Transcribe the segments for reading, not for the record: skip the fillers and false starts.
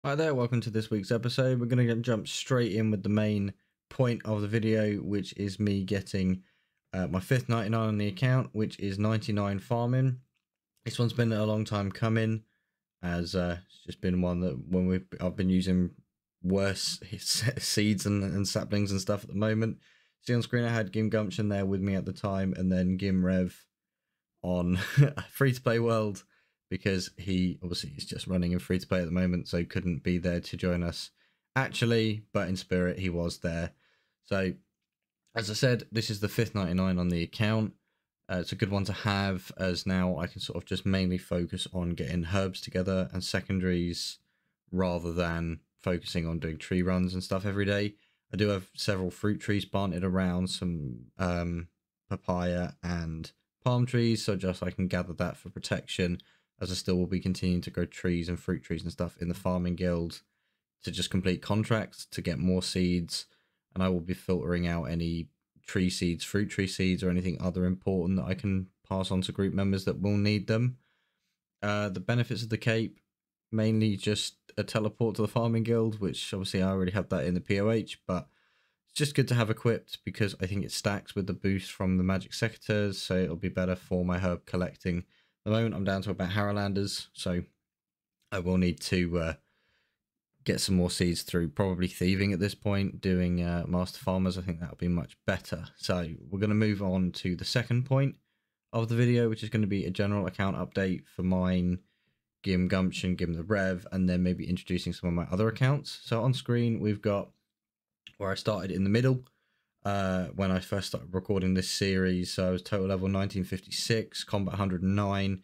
Hi there, welcome to this week's episode. We're going to jump straight in with the main point of the video, which is me getting my fifth 99 on the account, which is 99 farming. This one's been a long time coming, as it's just been one that I've been using worse seeds and saplings and stuff at the moment. See on screen I had GIM Gumption there with me at the time, and then GIM Rev on free to play world, because he obviously is just running in free to play at the moment, so couldn't be there to join us actually, but in spirit he was there. So as I said, this is the fifth 99 on the account. It's a good one to have, as now I can sort of just mainly focus on getting herbs together and secondaries rather than focusing on doing tree runs and stuff every day. I do have several fruit trees planted around, some papaya and palm trees, so just I can gather that for protection, as I still will be continuing to grow trees and fruit trees and stuff in the farming guild to just complete contracts to get more seeds, and I will be filtering out any tree seeds, fruit tree seeds, or anything other important that I can pass on to group members that will need them. The benefits of the cape, mainly just a teleport to the farming guild, which obviously I already have that in the POH, but it's just good to have equipped because I think it stacks with the boost from the magic secateurs, so it'll be better for my herb collecting. At the moment I'm down to about Harrowlanders, so I will need to get some more seeds through probably thieving at this point, doing master farmers. I think that'll be much better. So we're going to move on to the second point of the video, which is going to be a general account update for mine, GIM Gumption, GIM the Rev, and then maybe introducing some of my other accounts. So on screen we've got where I started in the middle when I first started recording this series. So I was total level 1956, combat 109,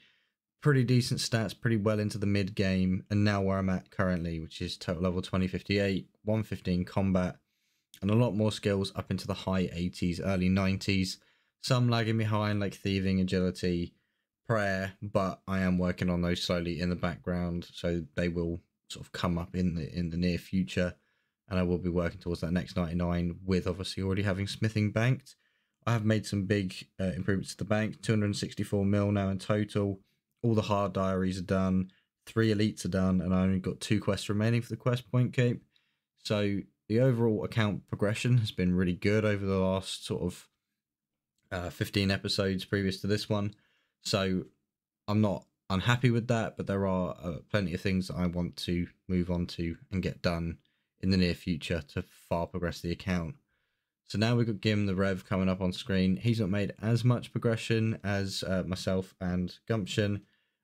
pretty decent stats, pretty well into the mid game, and now where I'm at currently, which is total level 2058, 115 combat, and a lot more skills up into the high 80s, early 90s. Some lagging behind like thieving, agility, prayer, but I am working on those slowly in the background, so they will sort of come up in the near future, and I will be working towards that next 99 with obviously already having smithing banked. I have made some big improvements to the bank, 264 mil now in total. All the hard diaries are done, 3 elites are done, and I only got 2 quests remaining for the quest point cape. So the overall account progression has been really good over the last sort of 15 episodes previous to this one. So I'm not unhappy with that, but there are plenty of things that I want to move on to and get done in the near future to far progress the account. So now we've got GIM the Rev coming up on screen. He's not made as much progression as myself and Gumption,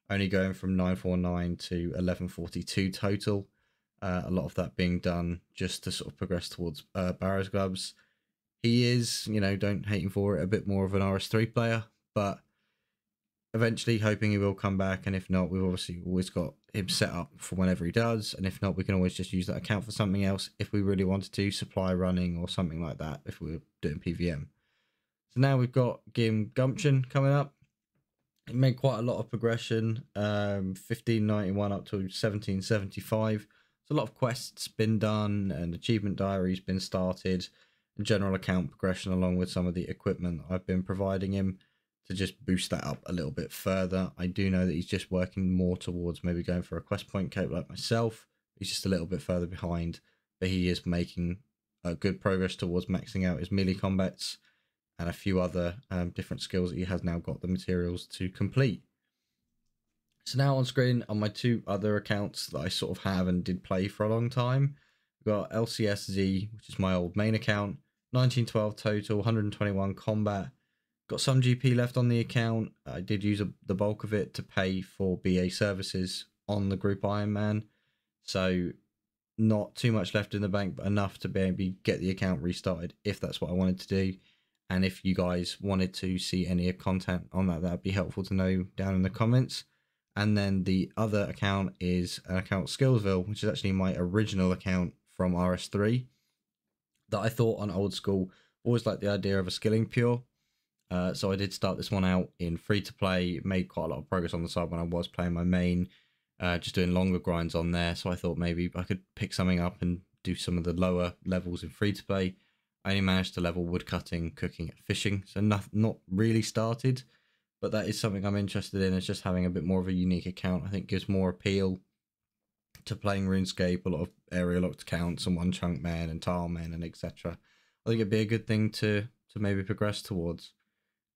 only going from 949 to 1142 total. A lot of that being done just to sort of progress towards Barrow's Gloves. He is, you know, don't hate him for it, a bit more of an RS3 player, but eventually hoping he will come back, and if not, we've obviously always got him set up for whenever he does, and if not, we can always just use that account for something else if we really wanted to, supply running or something like that if we were doing PVM. So now we've got GIM Gumption coming up. It made quite a lot of progression, 1591 up to 1775. So a lot of quests been done and achievement diaries been started, and general account progression along with some of the equipment I've been providing him to just boost that up a little bit further. I do know that he's just working more towards maybe going for a quest point cape like myself. He's just a little bit further behind, but he is making good progress towards maxing out his melee combats and a few other different skills that he has now got the materials to complete. So now on screen on my 2 other accounts that I sort of have and did play for a long time, we've got LCSZ, which is my old main account, 1912 total, 121 combat. Got some GP left on the account. I did use the bulk of it to pay for BA services on the group Ironman, so not too much left in the bank, but enough to maybe get the account restarted if that's what I wanted to do. And if you guys wanted to see any content on that, that'd be helpful to know down in the comments. And then the other account is an account Skillsville, which is actually my original account from RS3 that I thought on old school. Always liked the idea of a skilling pure. So I did start this one out in free to play, made quite a lot of progress on the side when I was playing my main, just doing longer grinds on there. So I thought maybe I could pick something up and do some of the lower levels in free to play. I only managed to level woodcutting, cooking, and fishing, so not really started, but that is something I'm interested in. It's just having a bit more of a unique account. I think gives more appeal to playing RuneScape, a lot of area locked accounts and one chunk men and tile men and etc. I think it'd be a good thing to maybe progress towards.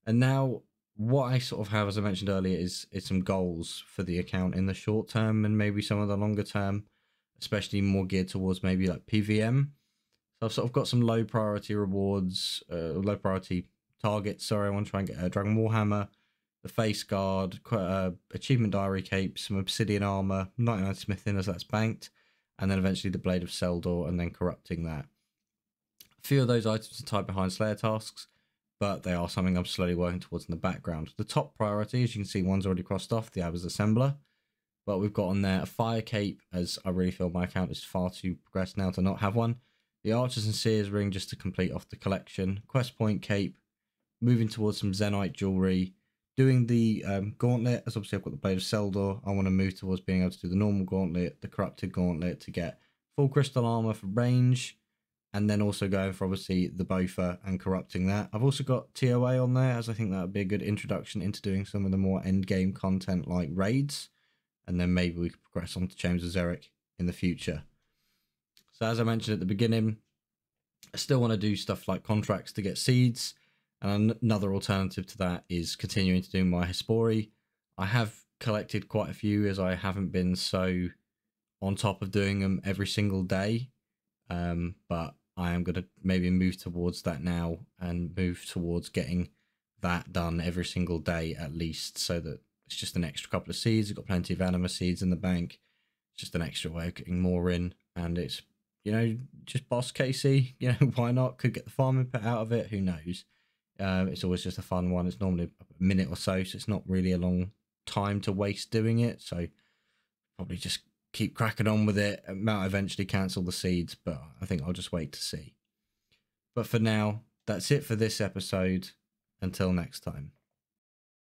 And now what I sort of have, as I mentioned earlier, is some goals for the account in the short term and maybe some of the longer term, especially more geared towards maybe like PVM. So I've sort of got some low priority rewards, low priority targets. Sorry, I want to try and get a Dragon Warhammer, the Face Guard, Achievement Diary Cape, some Obsidian Armor, 99 Smithing as that's banked, and then eventually the Blade of Seldor and then corrupting that. A few of those items are tied behind Slayer tasks, but they are something I'm slowly working towards in the background. The top priority, as you can see, one's already crossed off, the Abbas Assembler, but we've got on there a Fire Cape, as I really feel my account is far too progressed now to not have one. The Archers and Seers ring just to complete off the collection. Quest Point Cape, moving towards some Zenite jewelry, doing the gauntlet, as obviously I've got the Blade of Seldor. I want to move towards being able to do the normal gauntlet, the corrupted gauntlet to get full crystal armor for range, and then also going for obviously the Bofa and corrupting that. I've also got TOA on there, as I think that would be a good introduction into doing some of the more end game content like raids, and then maybe we could progress on to Chambers of Xeric in the future. So as I mentioned at the beginning, I still want to do stuff like contracts to get seeds. And another alternative to that is continuing to do my Hespori. I have collected quite a few as I haven't been so on top of doing them every single day. But I am going to maybe move towards that now and move towards getting that done every single day at least, so that it's just an extra couple of seeds. I've got plenty of anima seeds in the bank. It's just an extra way of getting more in, and it's, you know, just boss KC, you know, why not? Could get the farming pit out of it, who knows? It's always just a fun one. It's normally a minute or so it's not really a long time to waste doing it. So probably just keep cracking on with it. It might eventually cancel the seeds, but I think I'll just wait to see. But for now, that's it for this episode. Until next time.